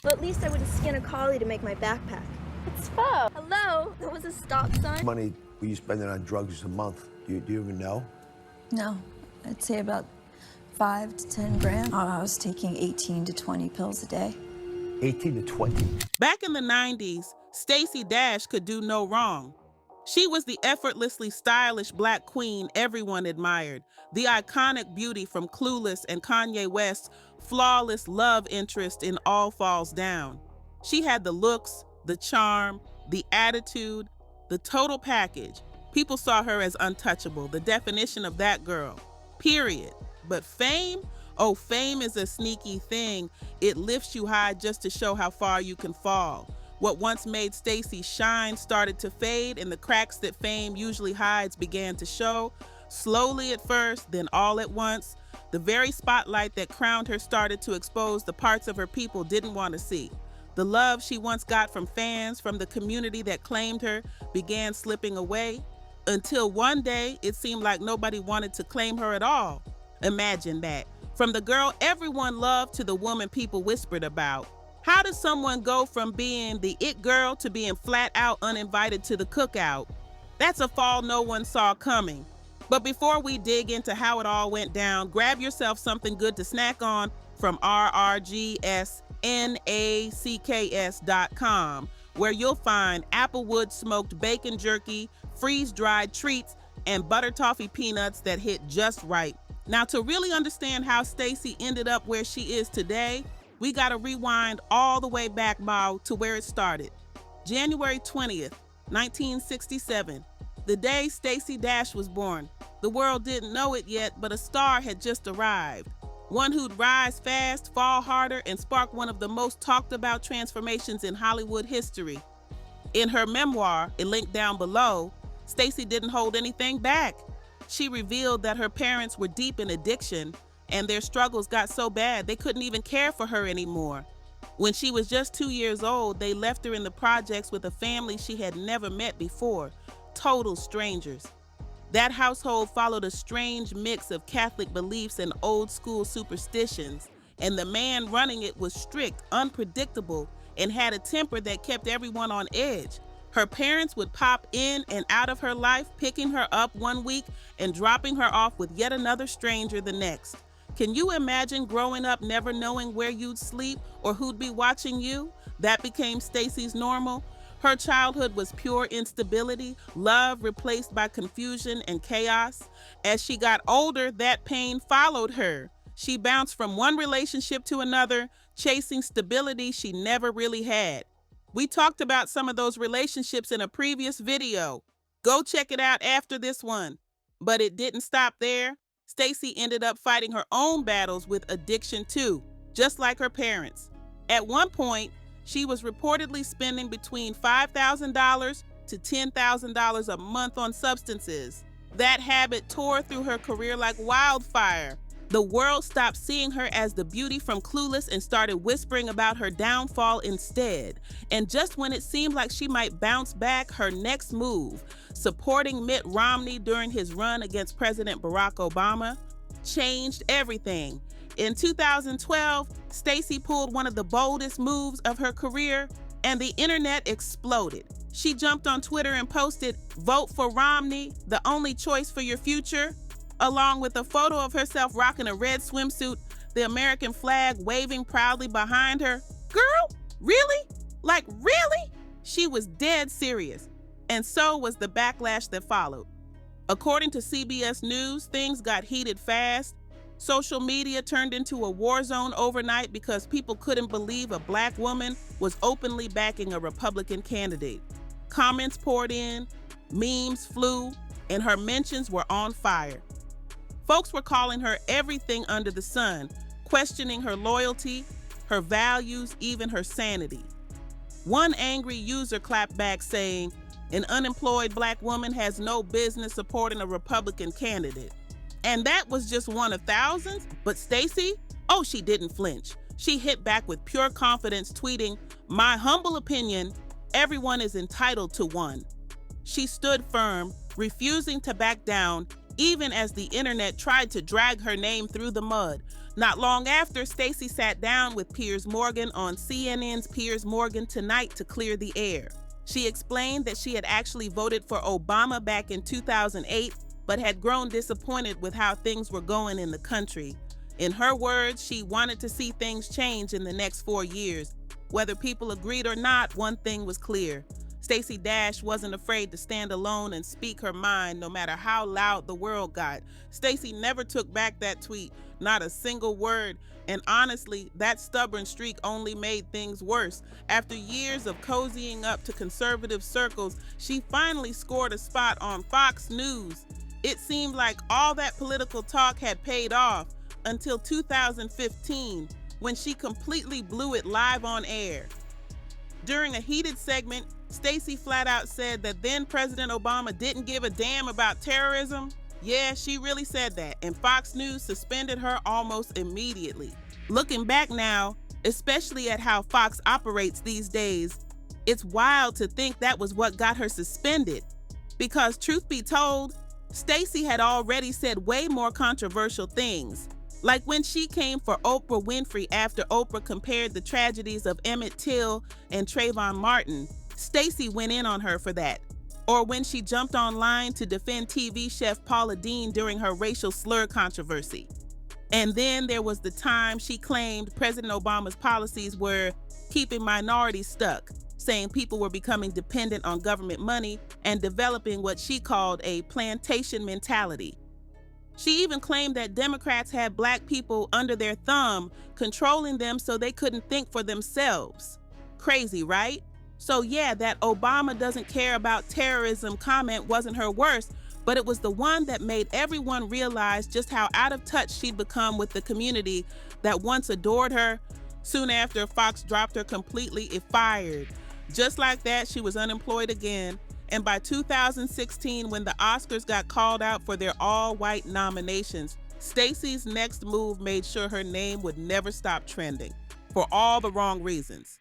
Well, at least I would have skinned a collie to make my backpack. It's fun. Hello? That was a stop sign? Money were you spending on drugs a month? Do you even know? No, I'd say about 5 to 10 grand. I was taking 18 to 20 pills a day. 18 to 20. Back in the 90s, Stacey Dash could do no wrong. She was the effortlessly stylish black queen everyone admired, the iconic beauty from Clueless and Kanye West's flawless love interest in All Falls Down. She had the looks, the charm, the attitude, the total package. People saw her as untouchable, the definition of that girl, period. But fame? Oh, fame is a sneaky thing. It lifts you high just to show how far you can fall. What once made Stacey shine started to fade, and the cracks that fame usually hides began to show. Slowly at first, then all at once. The very spotlight that crowned her started to expose the parts of her people didn't want to see. The love she once got from fans, from the community that claimed her, began slipping away, until one day it seemed like nobody wanted to claim her at all. Imagine that. From the girl everyone loved to the woman people whispered about. How does someone go from being the it girl to being flat out uninvited to the cookout? That's a fall no one saw coming. But before we dig into how it all went down, grab yourself something good to snack on from rrgsnacks.com, where you'll find applewood smoked bacon jerky, freeze-dried treats, and butter toffee peanuts that hit just right. Now, to really understand how Stacey ended up where she is today, we gotta rewind all the way back, Mao, to where it started. January 20th, 1967, the day Stacey Dash was born. The world didn't know it yet, but a star had just arrived. One who'd rise fast, fall harder, and spark one of the most talked about transformations in Hollywood history. In her memoir, a link down below, Stacey didn't hold anything back. She revealed that her parents were deep in addiction, and their struggles got so bad they couldn't even care for her anymore. When she was just 2 years old, they left her in the projects with a family she had never met before, total strangers. That household followed a strange mix of Catholic beliefs and old school superstitions, and the man running it was strict, unpredictable, and had a temper that kept everyone on edge. Her parents would pop in and out of her life, picking her up one week and dropping her off with yet another stranger the next. Can you imagine growing up never knowing where you'd sleep or who'd be watching you? That became Stacey's normal. Her childhood was pure instability, love replaced by confusion and chaos. As she got older, that pain followed her. She bounced from one relationship to another, chasing stability she never really had. We talked about some of those relationships in a previous video. Go check it out after this one. But it didn't stop there. Stacey ended up fighting her own battles with addiction too, just like her parents. At one point, she was reportedly spending between $5,000 to $10,000 a month on substances. That habit tore through her career like wildfire. The world stopped seeing her as the beauty from Clueless and started whispering about her downfall instead. And just when it seemed like she might bounce back, her next move, supporting Mitt Romney during his run against President Barack Obama, changed everything. In 2012, Stacey pulled one of the boldest moves of her career, and the internet exploded. She jumped on Twitter and posted, "Vote for Romney, the only choice for your future," along with a photo of herself rocking a red swimsuit, the American flag waving proudly behind her. Girl, really? Like, really? She was dead serious. And so was the backlash that followed. According to CBS News, things got heated fast. Social media turned into a war zone overnight because people couldn't believe a black woman was openly backing a Republican candidate. Comments poured in, memes flew, and her mentions were on fire. Folks were calling her everything under the sun, questioning her loyalty, her values, even her sanity. One angry user clapped back saying, "An unemployed black woman has no business supporting a Republican candidate." And that was just one of thousands. But Stacey, oh, she didn't flinch. She hit back with pure confidence, tweeting, "My humble opinion, everyone is entitled to one." She stood firm, refusing to back down, even as the internet tried to drag her name through the mud. Not long after, Stacey sat down with Piers Morgan on CNN's Piers Morgan Tonight to clear the air. She explained that she had actually voted for Obama back in 2008, but had grown disappointed with how things were going in the country. In her words, she wanted to see things change in the next 4 years. Whether people agreed or not, one thing was clear. Stacey Dash wasn't afraid to stand alone and speak her mind no matter how loud the world got. Stacey never took back that tweet, not a single word. And honestly, that stubborn streak only made things worse. After years of cozying up to conservative circles, she finally scored a spot on Fox News. It seemed like all that political talk had paid off until 2015, when she completely blew it live on air. During a heated segment, Stacey flat out said that then President Obama didn't give a damn about terrorism. Yeah, she really said that, and Fox News suspended her almost immediately. Looking back now, especially at how Fox operates these days, it's wild to think that was what got her suspended. Because truth be told, Stacey had already said way more controversial things. Like when she came for Oprah Winfrey after Oprah compared the tragedies of Emmett Till and Trayvon Martin, Stacey went in on her for that. Or when she jumped online to defend TV chef Paula Deen during her racial slur controversy. And then there was the time she claimed President Obama's policies were keeping minorities stuck, saying people were becoming dependent on government money and developing what she called a plantation mentality. She even claimed that Democrats had Black people under their thumb, controlling them so they couldn't think for themselves. Crazy, right? So yeah, that Obama doesn't care about terrorism comment wasn't her worst, but it was the one that made everyone realize just how out of touch she'd become with the community that once adored her. Soon after, Fox dropped her completely, it fired. Just like that, she was unemployed again. And by 2016, when the Oscars got called out for their all-white nominations, Stacey's next move made sure her name would never stop trending, for all the wrong reasons.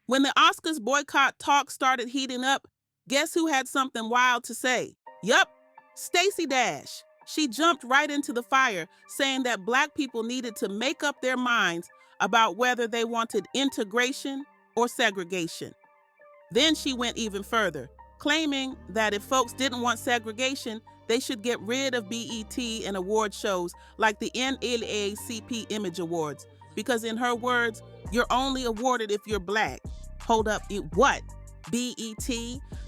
When the Oscars boycott talk started heating up, guess who had something wild to say? Yup, Stacey Dash. She jumped right into the fire, saying that Black people needed to make up their minds about whether they wanted integration or segregation. Then she went even further, claiming that if folks didn't want segregation, they should get rid of BET and award shows like the NAACP Image Awards, because in her words, you're only awarded if you're Black. Hold up, what? BET?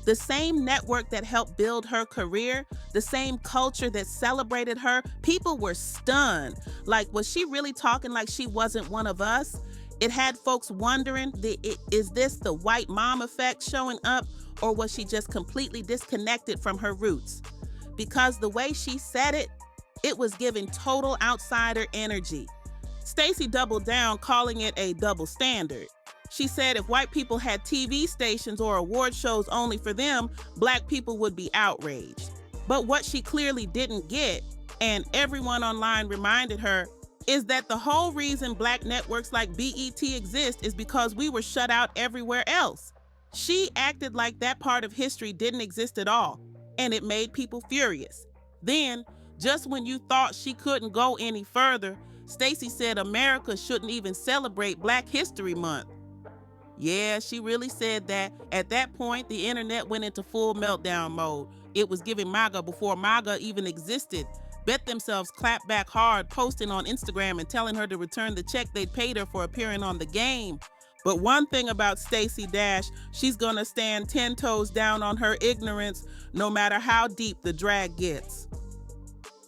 The same network that helped build her career, the same culture that celebrated her, people were stunned. Like, was she really talking like she wasn't one of us? It had folks wondering, is this the white mom effect showing up, or was she just completely disconnected from her roots? Because the way she said it, it was giving total outsider energy. Stacey doubled down, calling it a double standard. She said if white people had TV stations or award shows only for them, Black people would be outraged. But what she clearly didn't get, and everyone online reminded her, is that the whole reason Black networks like BET exist is because we were shut out everywhere else. She acted like that part of history didn't exist at all, and it made people furious. Then, just when you thought she couldn't go any further, Stacey said America shouldn't even celebrate Black History Month. Yeah, she really said that. At that point, the internet went into full meltdown mode. It was giving MAGA before MAGA even existed. Bet themselves clapped back hard, posting on Instagram and telling her to return the check they'd paid her for appearing on the game. But one thing about Stacey Dash, she's gonna stand 10 toes down on her ignorance, no matter how deep the drag gets.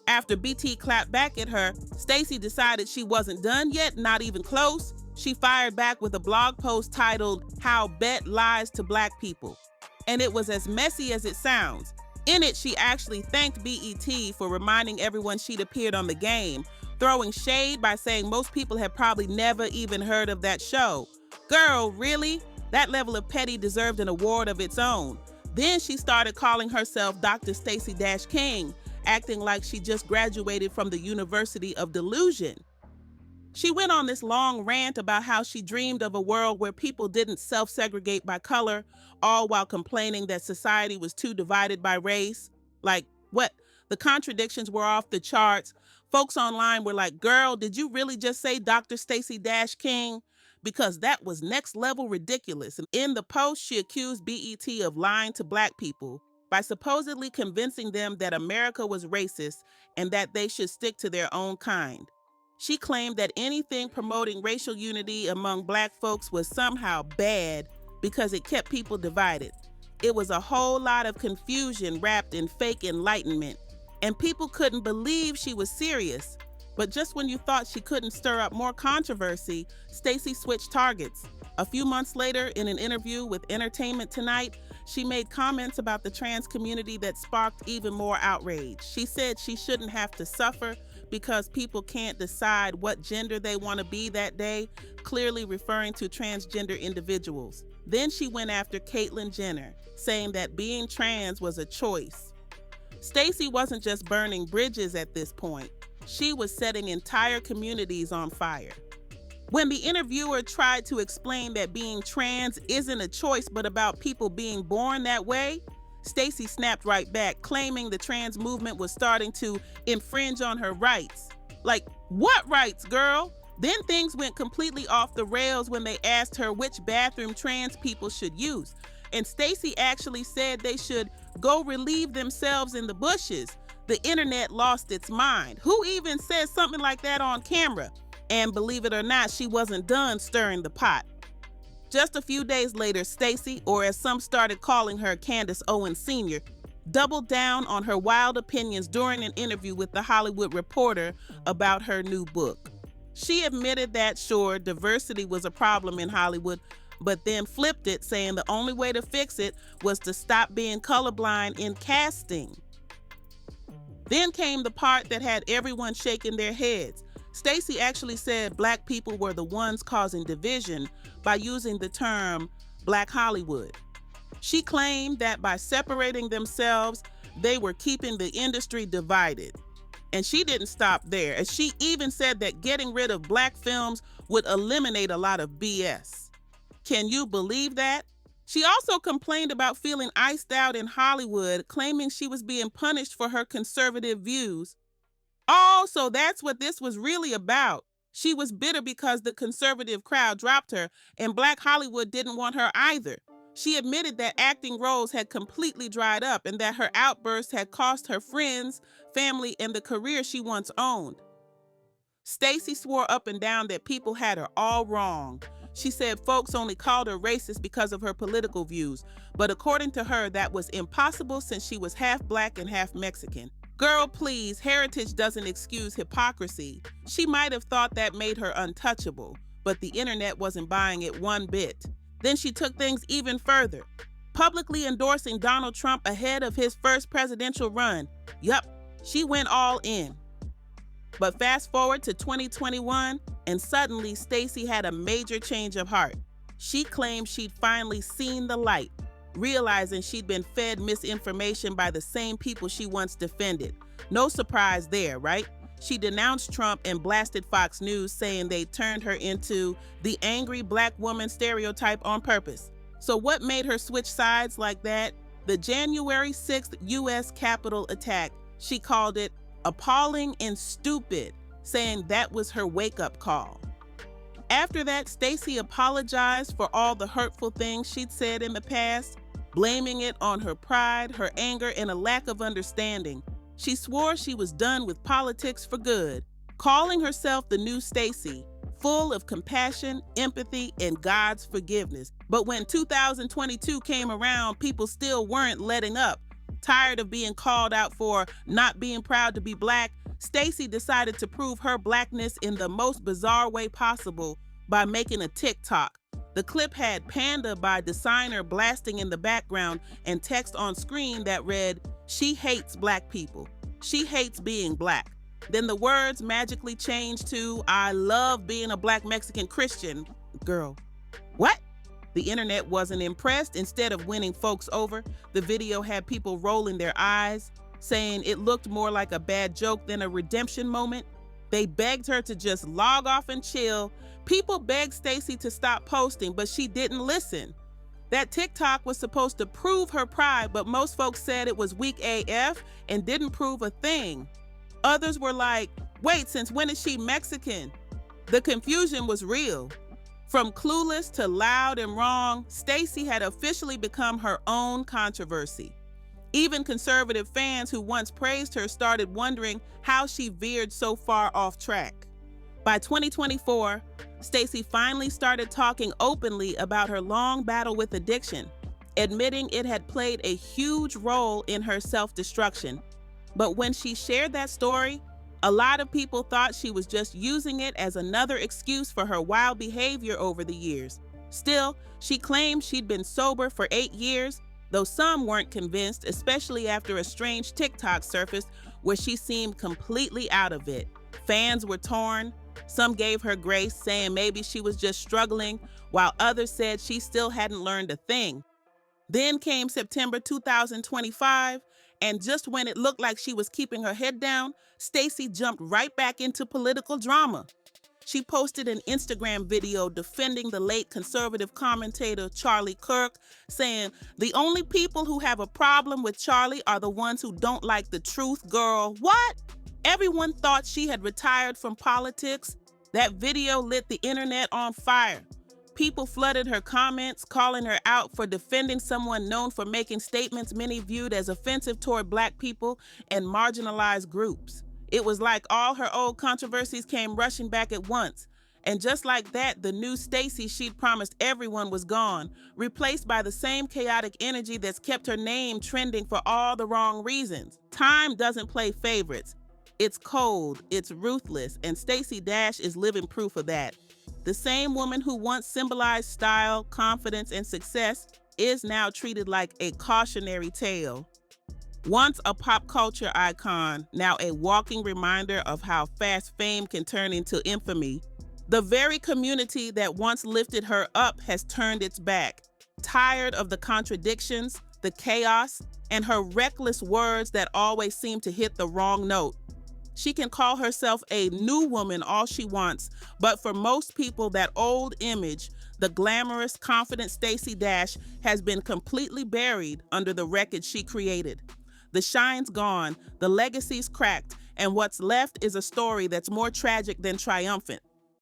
After BT clapped back at her, Stacey decided she wasn't done yet, not even close. She fired back with a blog post titled, "How Bet Lies to Black People." And it was as messy as it sounds. In it, she actually thanked BET for reminding everyone she'd appeared on the game, throwing shade by saying most people had probably never even heard of that show. Girl, really? That level of petty deserved an award of its own. Then she started calling herself Dr. Stacey Dash King, acting like she just graduated from the University of Delusion. She went on this long rant about how she dreamed of a world where people didn't self-segregate by color, all while complaining that society was too divided by race. Like, what? The contradictions were off the charts. Folks online were like, girl, did you really just say Dr. Stacey Dash King? Because that was next level ridiculous. And in the post, she accused BET of lying to Black people by supposedly convincing them that America was racist and that they should stick to their own kind. She claimed that anything promoting racial unity among Black folks was somehow bad because it kept people divided. It was a whole lot of confusion wrapped in fake enlightenment, and people couldn't believe she was serious. But just when you thought she couldn't stir up more controversy, Stacey switched targets. A few months later, in an interview with Entertainment Tonight, she made comments about the trans community that sparked even more outrage. She said she shouldn't have to suffer because people can't decide what gender they want to be that day, clearly referring to transgender individuals. Then she went after Caitlyn Jenner, saying that being trans was a choice. Stacey wasn't just burning bridges at this point. She was setting entire communities on fire. When the interviewer tried to explain that being trans isn't a choice but about people being born that way, Stacey snapped right back, claiming the trans movement was starting to infringe on her rights. Like, what rights, girl? Then things went completely off the rails when they asked her which bathroom trans people should use. And Stacey actually said they should go relieve themselves in the bushes. The internet lost its mind. Who even says something like that on camera? And believe it or not, she wasn't done stirring the pot. Just a few days later, Stacey, or as some started calling her, Candace Owens Sr., doubled down on her wild opinions during an interview with The Hollywood Reporter about her new book. She admitted that, sure, diversity was a problem in Hollywood, but then flipped it, saying the only way to fix it was to stop being colorblind in casting. Then came the part that had everyone shaking their heads. Stacey actually said Black people were the ones causing division by using the term Black Hollywood. She claimed that by separating themselves, they were keeping the industry divided. And she didn't stop there, as she even said that getting rid of Black films would eliminate a lot of BS. Can you believe that? She also complained about feeling iced out in Hollywood, claiming she was being punished for her conservative views. Oh, so that's what this was really about. She was bitter because the conservative crowd dropped her, and Black Hollywood didn't want her either. She admitted that acting roles had completely dried up and that her outbursts had cost her friends, family, and the career she once owned. Stacey swore up and down that people had her all wrong. She said folks only called her racist because of her political views, but according to her, that was impossible since she was half Black and half Mexican. Girl, please, heritage doesn't excuse hypocrisy. She might have thought that made her untouchable, but the internet wasn't buying it one bit. Then she took things even further, publicly endorsing Donald Trump ahead of his first presidential run. Yup, she went all in. But fast forward to 2021, and suddenly Stacey had a major change of heart. She claimed she'd finally seen the light, realizing she'd been fed misinformation by the same people she once defended. No surprise there, right? She denounced Trump and blasted Fox News, saying they turned her into the angry Black woman stereotype on purpose. So what made her switch sides like that? The January 6th U.S. Capitol attack. She called it appalling and stupid, saying that was her wake-up call. After that, Stacey apologized for all the hurtful things she'd said in the past, blaming it on her pride, her anger, and a lack of understanding. She swore she was done with politics for good, calling herself the new Stacey, full of compassion, empathy, and God's forgiveness. But when 2022 came around, people still weren't letting up. Tired of being called out for not being proud to be Black, Stacey decided to prove her Blackness in the most bizarre way possible by making a TikTok. The clip had Panda by Designer blasting in the background and text on screen that read, "She hates Black people. She hates being Black." Then the words magically changed to, "I love being a Black Mexican Christian." Girl, what? The internet wasn't impressed. Instead of winning folks over, the video had people rolling their eyes, saying it looked more like a bad joke than a redemption moment. They begged her to just log off and chill. People begged Stacey to stop posting, but she didn't listen. That TikTok was supposed to prove her pride, but most folks said it was weak AF and didn't prove a thing. Others were like, Wait, since when is she Mexican? The confusion was real. From clueless to loud and wrong, Stacey had officially become her own controversy. Even conservative fans who once praised her started wondering how she veered so far off track. By 2024, Stacey finally started talking openly about her long battle with addiction, admitting it had played a huge role in her self-destruction. But when she shared that story, a lot of people thought she was just using it as another excuse for her wild behavior over the years. Still, she claimed she'd been sober for 8 years, though some weren't convinced, especially after a strange TikTok surfaced where she seemed completely out of it. Fans were torn. Some gave her grace, saying maybe she was just struggling, while others said she still hadn't learned a thing. Then came September 2025, and just when it looked like she was keeping her head down, Stacey jumped right back into political drama. She posted an Instagram video defending the late conservative commentator Charlie Kirk, saying, "The only people who have a problem with Charlie are the ones who don't like the truth, girl." What? Everyone thought she had retired from politics. That video lit the internet on fire. People flooded her comments, calling her out for defending someone known for making statements many viewed as offensive toward Black people and marginalized groups. It was like all her old controversies came rushing back at once. And just like that, the new Stacey she'd promised everyone was gone, replaced by the same chaotic energy that's kept her name trending for all the wrong reasons. Time doesn't play favorites. It's cold, it's ruthless, and Stacey Dash is living proof of that. The same woman who once symbolized style, confidence, and success is now treated like a cautionary tale. Once a pop culture icon, now a walking reminder of how fast fame can turn into infamy. The very community that once lifted her up has turned its back, tired of the contradictions, the chaos, and her reckless words that always seem to hit the wrong note. She can call herself a new woman all she wants, but for most people, that old image, the glamorous, confident Stacey Dash, has been completely buried under the wreckage she created. The shine's gone, the legacy's cracked, and what's left is a story that's more tragic than triumphant.